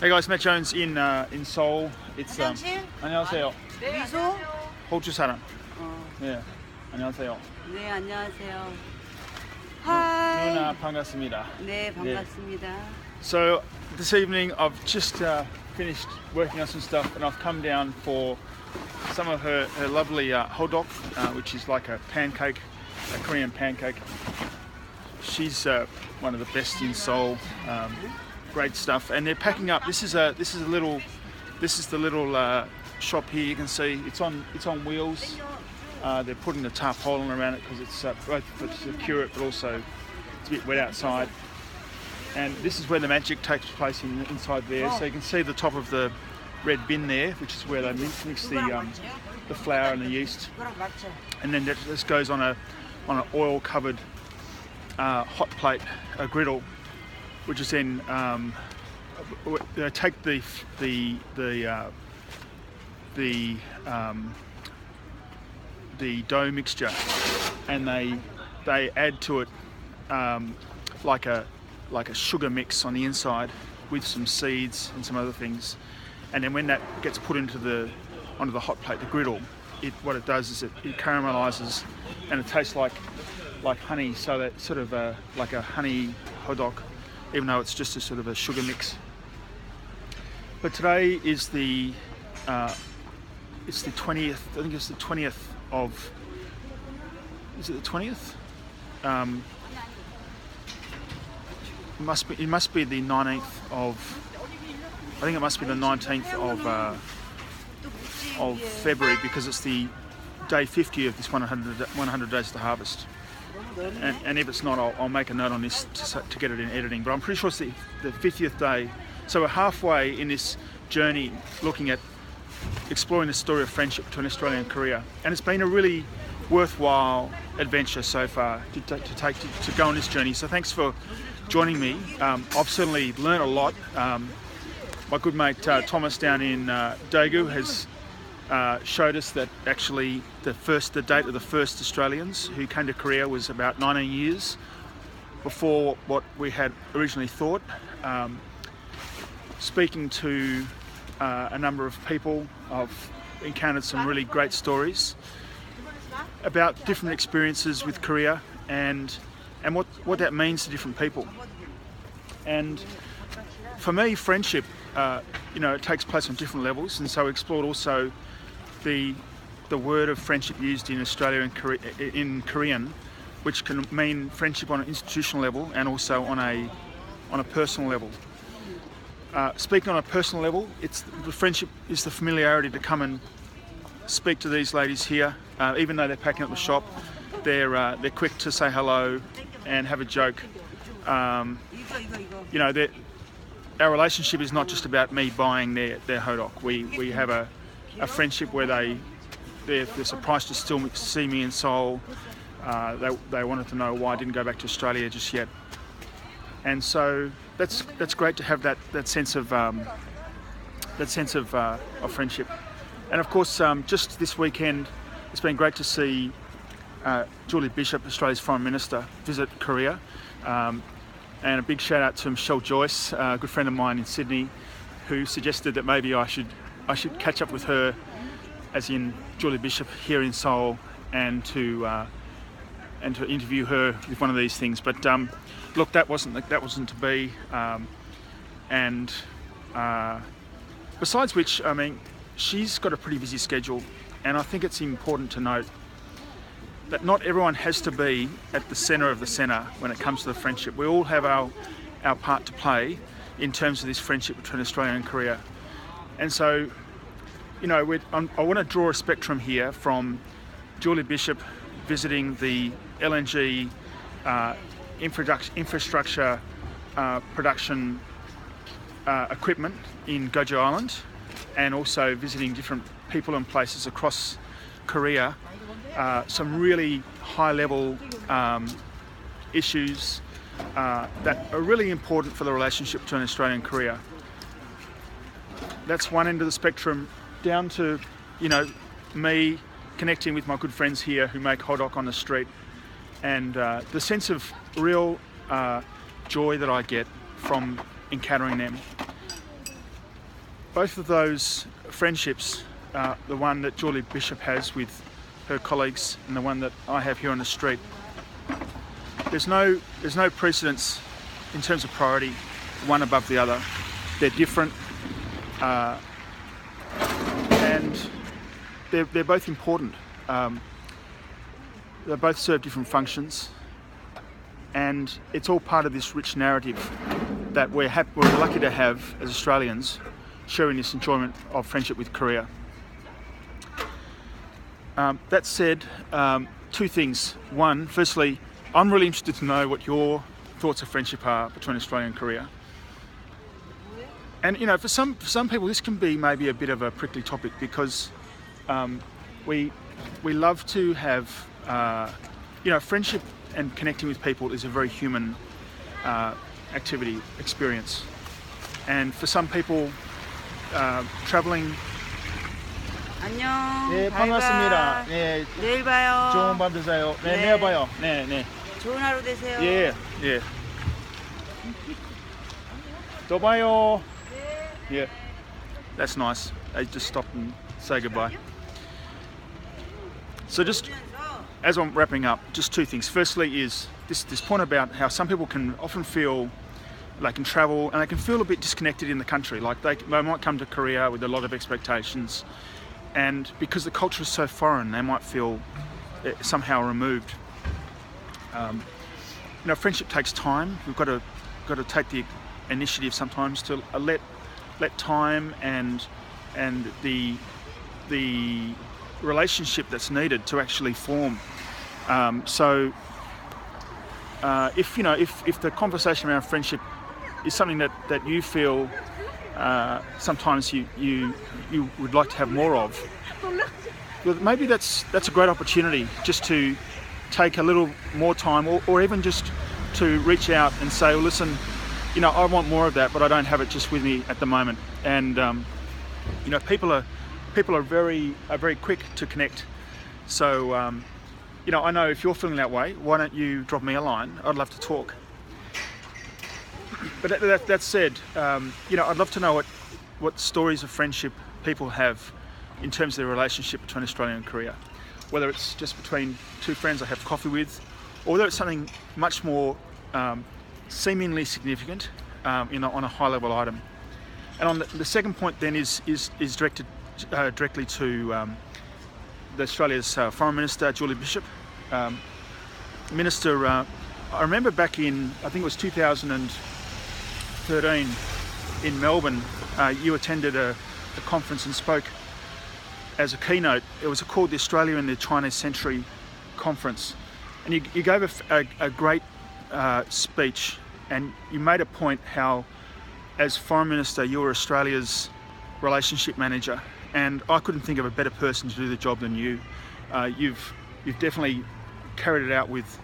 Hey guys, Matt Jones in Seoul. It's 안녕하세요. 미소? 호주 사람. 어, 네. 안녕하세요. 네, 안녕하세요. 누나 하이. 반갑습니다. 네, 반갑습니다. So this evening I've just finished working on some stuff and I've come down for some of her lovely hodok, which is like a pancake, a Korean pancake. She's one of the best in Seoul. Great stuff, and they're packing up. This is the little shop here. You can see it's on wheels. They're putting the tarpaulin around it because it's both to secure it, but also it's a bit wet outside. And this is where the magic takes place inside there. So you can see the top of the red bin there, which is where they mix the flour and the yeast, and then that just goes on an oil-covered hot plate, a griddle, which is then they take the dough mixture and they add to it like a sugar mix on the inside with some seeds and some other things, and then when that gets put onto the hot plate, the griddle, what it does is it caramelizes and it tastes like honey, so that sort of like a honey hodok, even though it's just a sort of a sugar mix. But today is it's the 20th. I think it's the 20th of. Is it the 20th? It must be the 19th of. I think it must be the 19th of February, because it's the day 50 of this 100 days to harvest. And if it's not, I'll make a note on this to get it in editing. But I'm pretty sure it's the 50th day. So we're halfway in this journey, looking at exploring the story of friendship between Australia and Korea. And it's been a really worthwhile adventure so far to go on this journey. So thanks for joining me. I've certainly learned a lot. My good mate Thomas down in Daegu has showed us that actually the date of the first Australians who came to Korea was about 19 years before what we had originally thought. Speaking to a number of people, I've encountered some really great stories about different experiences with Korea and what that means to different people. And for me, friendship, it takes place on different levels, and so we explored also the word of friendship used in Australia and in Korean, which can mean friendship on an institutional level and also on a personal level. Speaking on a personal level, the friendship is the familiarity to come and speak to these ladies here, even though they're packing up the shop. They're quick to say hello and have a joke. Our relationship is not just about me buying their hodok. We have a friendship where they're surprised to still see me in Seoul. They wanted to know why I didn't go back to Australia just yet, and so that's great to have that sense of friendship. And of course, just this weekend, it's been great to see Julie Bishop, Australia's Foreign Minister, visit Korea. And a big shout out to Michelle Joyce, a good friend of mine in Sydney, who suggested that maybe I should catch up with her, as in Julie Bishop, here in Seoul, and to interview her with one of these things. But look, that wasn't to be. And besides which, I mean, she's got a pretty busy schedule, and I think it's important to note that not everyone has to be at the centre of the centre when it comes to the friendship. We all have our part to play in terms of this friendship between Australia and Korea. And so, I want to draw a spectrum here from Julie Bishop visiting the LNG infrastructure production equipment in Gojo Island, and also visiting different people and places across Korea. Some really high-level issues that are really important for the relationship between Australia and Korea. That's one end of the spectrum, down to, me connecting with my good friends here who make hodok on the street, and the sense of real joy that I get from encountering them. both of those friendships, the one that Julie Bishop has with her colleagues and the one that I have here on the street, there's no precedence in terms of priority, one above the other. They're different, and they're both important. They both serve different functions, and it's all part of this rich narrative that we're lucky to have as Australians, sharing this enjoyment of friendship with Korea. That said, two things. One, firstly, I'm really interested to know what your thoughts of friendship are between Australia and Korea. And for some people, this can be maybe a bit of a prickly topic because we love to have friendship and connecting with people is a very human activity experience. And for some people, traveling. 안녕. 네, 잘 반갑습니다. 가. 네, 내일 봐요. 좋은 밤 되세요. 네, 네. 내일 봐요. 네, 네. 좋은 하루 되세요. Yeah. 또 봐요. Yeah. That's nice. They just stop and say goodbye. So just as I'm wrapping up, just two things. Firstly is this point about how some people can often feel they can travel and they can feel a bit disconnected in the country. Like they might come to Korea with a lot of expectations, and because the culture is so foreign, they might feel somehow removed. Friendship takes time. We've got to take the initiative sometimes to let time and the relationship that's needed to actually form. If the conversation around friendship is something that you feel sometimes you would like to have more of, well, maybe that's a great opportunity just to take a little more time, or even just to reach out and say, well, listen, I want more of that, but I don't have it just with me at the moment. And people are very quick to connect. So I know if you're feeling that way, why don't you drop me a line? I'd love to talk. But that said, I'd love to know what stories of friendship people have in terms of their relationship between Australia and Korea. Whether it's just between two friends I have coffee with, or whether it's something much more seemingly significant on a high level item. And on the second point then is directed directly to Australia's Foreign Minister, Julie Bishop. Minister, I remember back in, I think it was 2013 in Melbourne, you attended a conference and spoke as a keynote. It was called the Australia in the Chinese Century Conference. And you gave a great speech, and you made a point how, as Foreign Minister, you were Australia's relationship manager, and I couldn't think of a better person to do the job than you. You've definitely carried it out with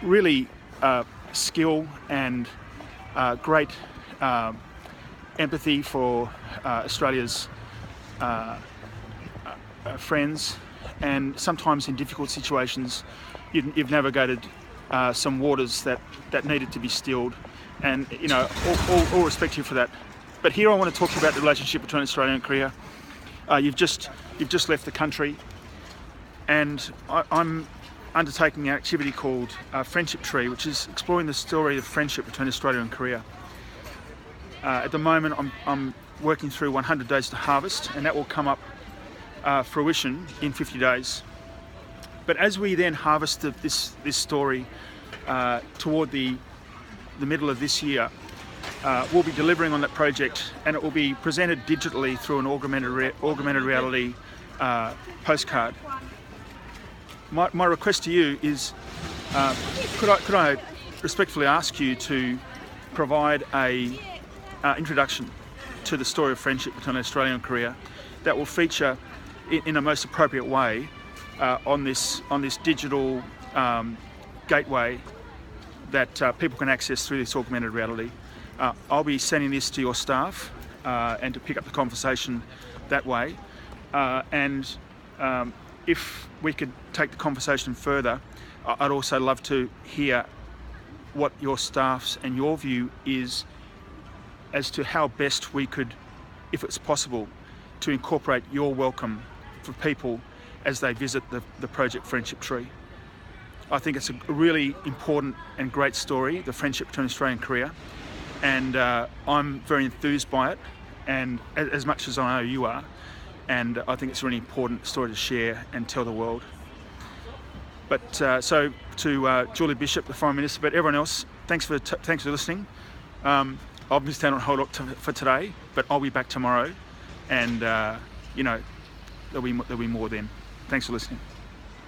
really skill and great empathy for Australia's friends, and sometimes in difficult situations you've navigated some waters that needed to be stilled, and all respect to you for that. But here I want to talk to you about the relationship between Australia and Korea. You've just left the country, and I'm undertaking an activity called Friendship Tree, which is exploring the story of friendship between Australia and Korea. At the moment I'm working through 100 Days to Harvest, and that will come up fruition in 50 days. But as we then harvest this story toward the middle of this year, we'll be delivering on that project, and it will be presented digitally through an augmented reality postcard. My request to you is, could I respectfully ask you to provide a introduction to the story of friendship between Australia and Korea that will feature in a most appropriate way on this digital gateway that people can access through this augmented reality. I'll be sending this to your staff and to pick up the conversation that way. If we could take the conversation further, I'd also love to hear what your staff's and your view is as to how best we could, if it's possible, to incorporate your welcome for people as they visit the Project Friendship Tree. I think it's a really important and great story, the friendship between Australia and Korea, and I'm very enthused by it, and as much as I know you are, and I think it's a really important story to share and tell the world. But so to Julie Bishop, the Foreign Minister, but everyone else, thanks for listening. I've missed out on a whole lot for today, but I'll be back tomorrow, and you know, there'll be more then. Thanks for listening.